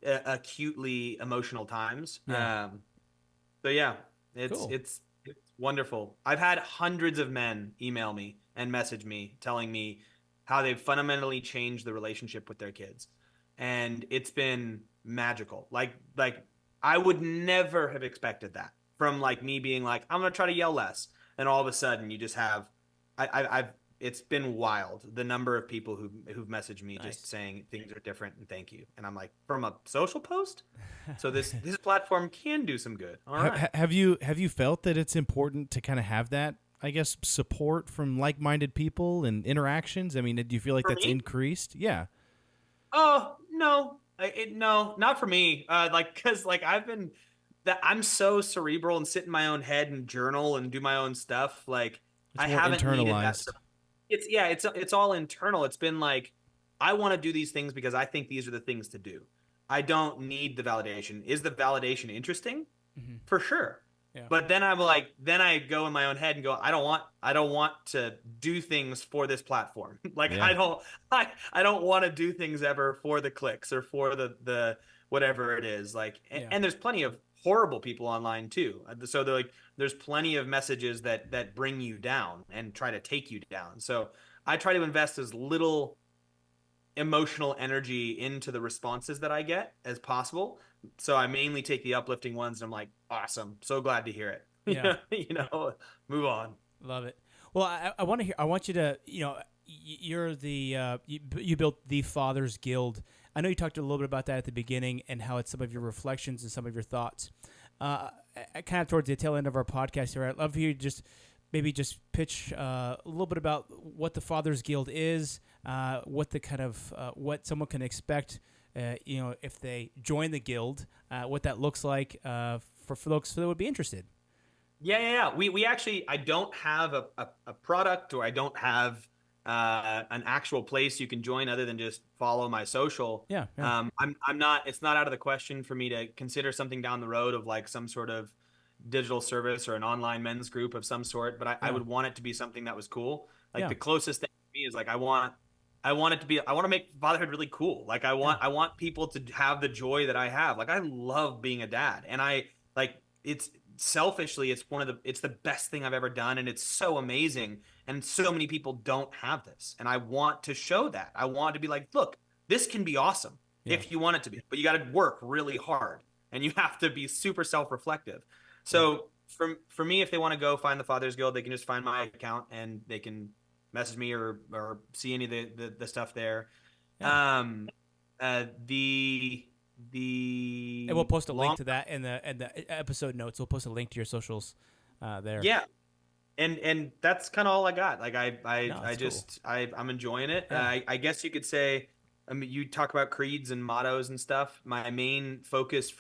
acutely emotional times. It's wonderful. I've had hundreds of men email me and message me telling me how they've fundamentally changed the relationship with their kids, and it's been magical. Like I would never have expected that. from like me being like, I'm gonna try to yell less, and all of a sudden you just have, I've it's been wild the number of people who've messaged me just saying things are different and thank you, and I'm like, from a social post, so this platform can do some good. All right. Have you felt that it's important to kind of have that, I guess, support from like-minded people and interactions? I mean, do you feel like For that's me? increased? Yeah. Oh no, no, not for me. Cause like I'm so cerebral and sit in my own head and journal and do my own stuff. Like It's I more haven't needed that. internalized. It's all internal. It's been like, I want to do these things because I think these are the things to do. I don't need the validation. Is the validation interesting? Mm-hmm. For sure. Yeah. But then then I go in my own head and go, I don't want to do things for this platform. Like Yeah. I don't want to do things ever for the clicks or for the whatever it is. Like, and there's plenty of horrible people online too. So there's plenty of messages that bring you down and try to take you down. So I try to invest as little emotional energy into the responses that I get as possible. So I mainly take the uplifting ones, and I'm like, awesome, so glad to hear it. Yeah. Move on. Love it. Well, I want to hear. I want you to. You're the you built the Fathers Guild. I know you talked a little bit about that at the beginning and how it's some of your reflections and some of your thoughts. Kind of towards the tail end of our podcast here, I'd love for you to just pitch a little bit about what the Fathers Guild is, what the kind of what someone can expect, if they join the guild, what that looks like for folks that would be interested. Yeah. We actually, I don't have a product, or I don't have an actual place you can join other than just follow my social. Yeah. I'm not. It's not out of the question for me to consider something down the road of like some sort of digital service or an online men's group of some sort. But I would want it to be something that was cool. Like the closest thing to me is like I want to make fatherhood really cool. Like I want people to have the joy that I have. Like I love being a dad, and it's selfishly, it's the best thing I've ever done, and it's so amazing. And so many people don't have this, and I want to show that. I want to be like, look, this can be awesome if you want it to be, but you got to work really hard, and you have to be super self-reflective. So for me, if they want to go find the Fathers Guild, they can just find my account and they can message me or see any of the stuff there. Yeah. And we'll post a link to that in the episode notes. We'll post a link to your socials there. Yeah. And that's kind of all I got. Like Cool. I'm enjoying it. Yeah. I guess you could say, I mean, you talk about creeds and mottos and stuff. My main focus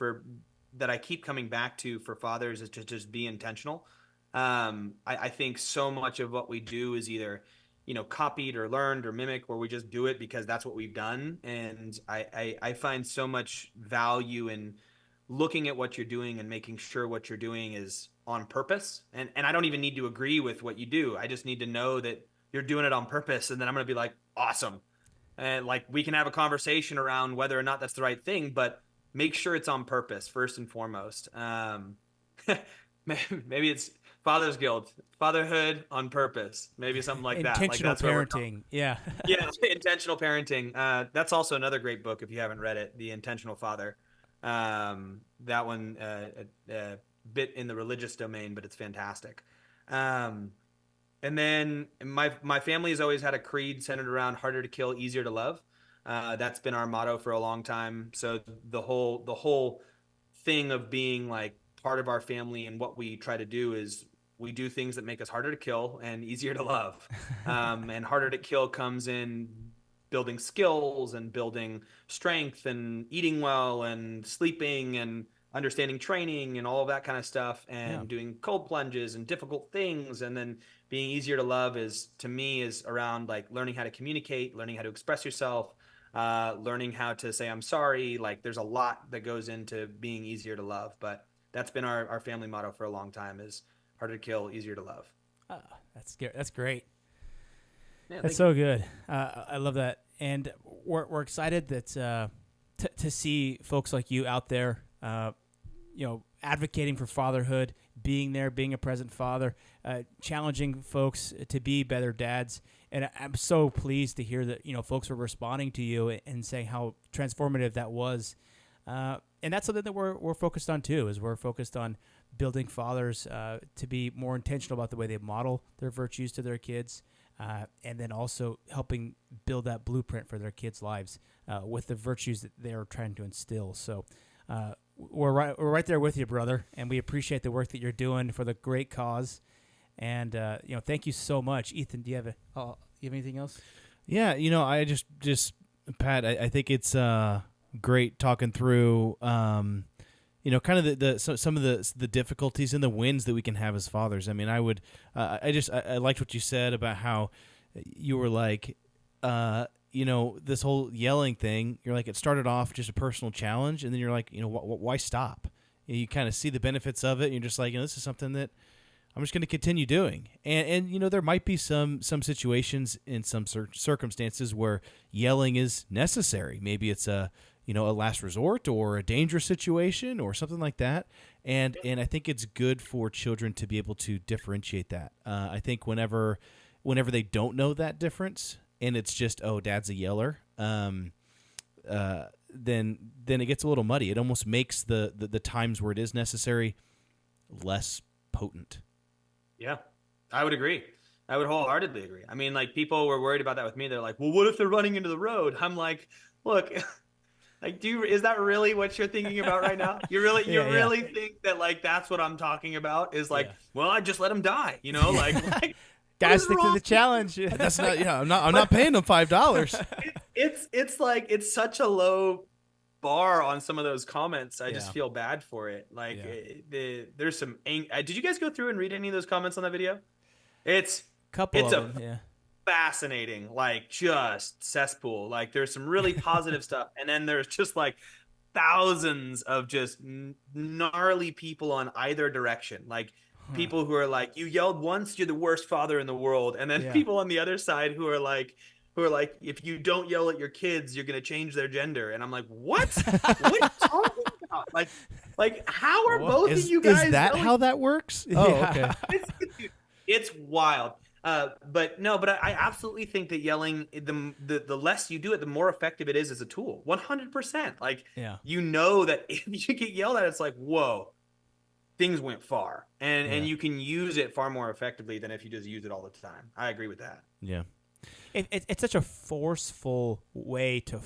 that I keep coming back to for fathers is to just be intentional. I think so much of what we do is either, copied or learned or mimicked, where we just do it because that's what we've done. And I find so much value in looking at what you're doing and making sure what you're doing is on purpose. And I don't even need to agree with what you do. I just need to know that you're doing it on purpose. And then I'm going to be like, awesome. And like, we can have a conversation around whether or not that's the right thing, but make sure it's on purpose first and foremost. Maybe it's Father's Guild, fatherhood on purpose, maybe something like that. Intentional Like that's parenting. Yeah. Yeah, intentional parenting. That's also another great book if you haven't read it, The Intentional Father. That one, a bit in the religious domain, but it's fantastic. And then my family has always had a creed centered around harder to kill, easier to love. That's been our motto for a long time. So the whole thing of being like part of our family and what we try to do is we do things that make us harder to kill and easier to love. And harder to kill comes in building skills and building strength and eating well and sleeping and understanding training and all of that kind of stuff, and doing cold plunges and difficult things. And then being easier to love is around like learning how to communicate, learning how to express yourself, learning how to say I'm sorry. Like there's a lot that goes into being easier to love, but that's been our family motto for a long time, is harder to kill, easier to love. That's great. Yeah, that's so good. I love that. And we're excited that to see folks like you out there, advocating for fatherhood, being there, being a present father, challenging folks to be better dads. And I'm so pleased to hear that, folks are responding to you and saying how transformative that was. And that's something that we're focused on too, is we're focused on building fathers to be more intentional about the way they model their virtues to their kids, and then also helping build that blueprint for their kids' lives with the virtues that they're trying to instill. So we're right there with you, brother, and we appreciate the work that you're doing for the great cause. And thank you so much, Ethan. Do you have anything else? Yeah, I just Pat, I think it's great talking through, kind of some of the difficulties and the wins that we can have as fathers. I mean, I liked what you said about how you were like, this whole yelling thing. You're like, it started off just a personal challenge, and then you're like, why stop? You kind of see the benefits of it, and you're just like, this is something that I'm just going to continue doing. And there might be some situations in some circumstances where yelling is necessary. Maybe it's a last resort or a dangerous situation or something like that. And I think it's good for children to be able to differentiate that. I think whenever they don't know that difference and it's just, oh, dad's a yeller, then it gets a little muddy. It almost makes the times where it is necessary less potent. Yeah, I would agree. I would wholeheartedly agree. I mean, like, people were worried about that with me. They're like, well, what if they're running into the road? I'm like, look, like, is that really what you're thinking about right now? You really think that, like, that's what I'm talking about is like, well, I just let them die, like guys, stick to the challenge. That's not, I'm not paying them $5. It's like, it's such a low bar on some of those comments. I just feel bad for it. Like, there's some did you guys go through and read any of those comments on that video? It's fascinating, like, just cesspool. Like, there's some really positive stuff, and then there's just like thousands of just gnarly people on either direction. Like, people who are like, you yelled once, you're the worst father in the world, and then people on the other side who are like, if you don't yell at your kids, you're going to change their gender. And I'm like, what? What are you talking about? Like how are both of you guys? Is that yelling? how that works? Oh, okay. It's wild. But I absolutely think that yelling, the less you do it, the more effective it is as a tool. 100%. Like, that if you get yelled at, it's like, whoa, things went far. And you can use it far more effectively than if you just use it all the time. I agree with that. Yeah. It's such a forceful way to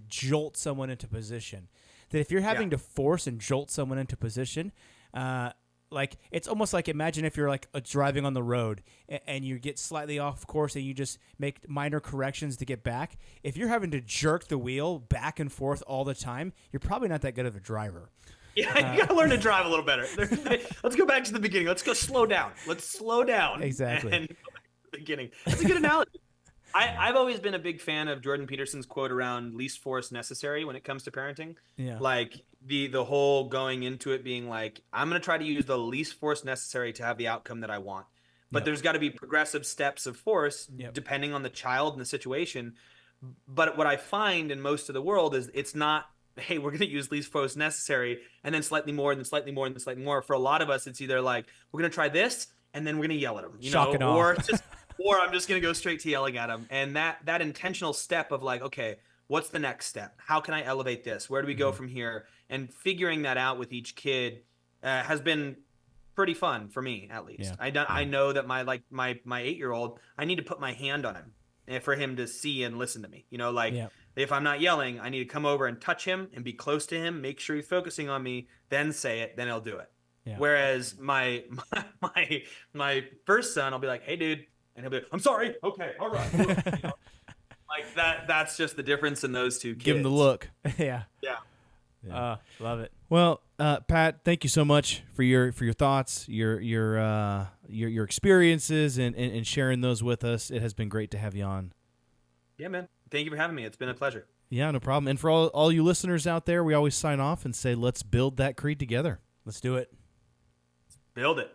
jolt someone into position that if you're having to force and jolt someone into position, like, it's almost like, imagine if you're like driving on the road and you get slightly off course and you just make minor corrections to get back. If you're having to jerk the wheel back and forth all the time, you're probably not that good of a driver. Yeah, you gotta learn to drive a little better. Let's go back to the beginning. Let's go slow down. Let's slow down. Exactly. And beginning. That's a good analogy. I've always been a big fan of Jordan Peterson's quote around least force necessary when it comes to parenting. Yeah. Like, the whole going into it being like, I'm going to try to use the least force necessary to have the outcome that I want. But there's got to be progressive steps of force depending on the child and the situation. But what I find in most of the world is it's not, hey, we're going to use least force necessary and then slightly more and then slightly more and then slightly more. For a lot of us, it's either like, we're going to try this and then we're going to yell at them, or I'm just going to go straight to yelling at them. And that intentional step of like, okay, what's the next step? How can I elevate this? Where do we go from here? And figuring that out with each kid has been pretty fun for me, at least. Yeah. I know that my 8-year-old, I need to put my hand on him for him to see and listen to me. If I'm not yelling, I need to come over and touch him and be close to him, make sure he's focusing on me, then say it, then he'll do it. Yeah. Whereas my first son, I'll be like, hey, dude. And he'll be like, I'm sorry. Okay. All right. Like that. That's just the difference in those two kids. Give him the look. Yeah. Yeah. Love it. Well, Pat, thank you so much for your thoughts, your experiences, and sharing those with us. It has been great to have you on. Yeah, man. Thank you for having me. It's been a pleasure. Yeah, no problem. And for all you listeners out there, we always sign off and say, let's build that creed together. Let's do it. Build it.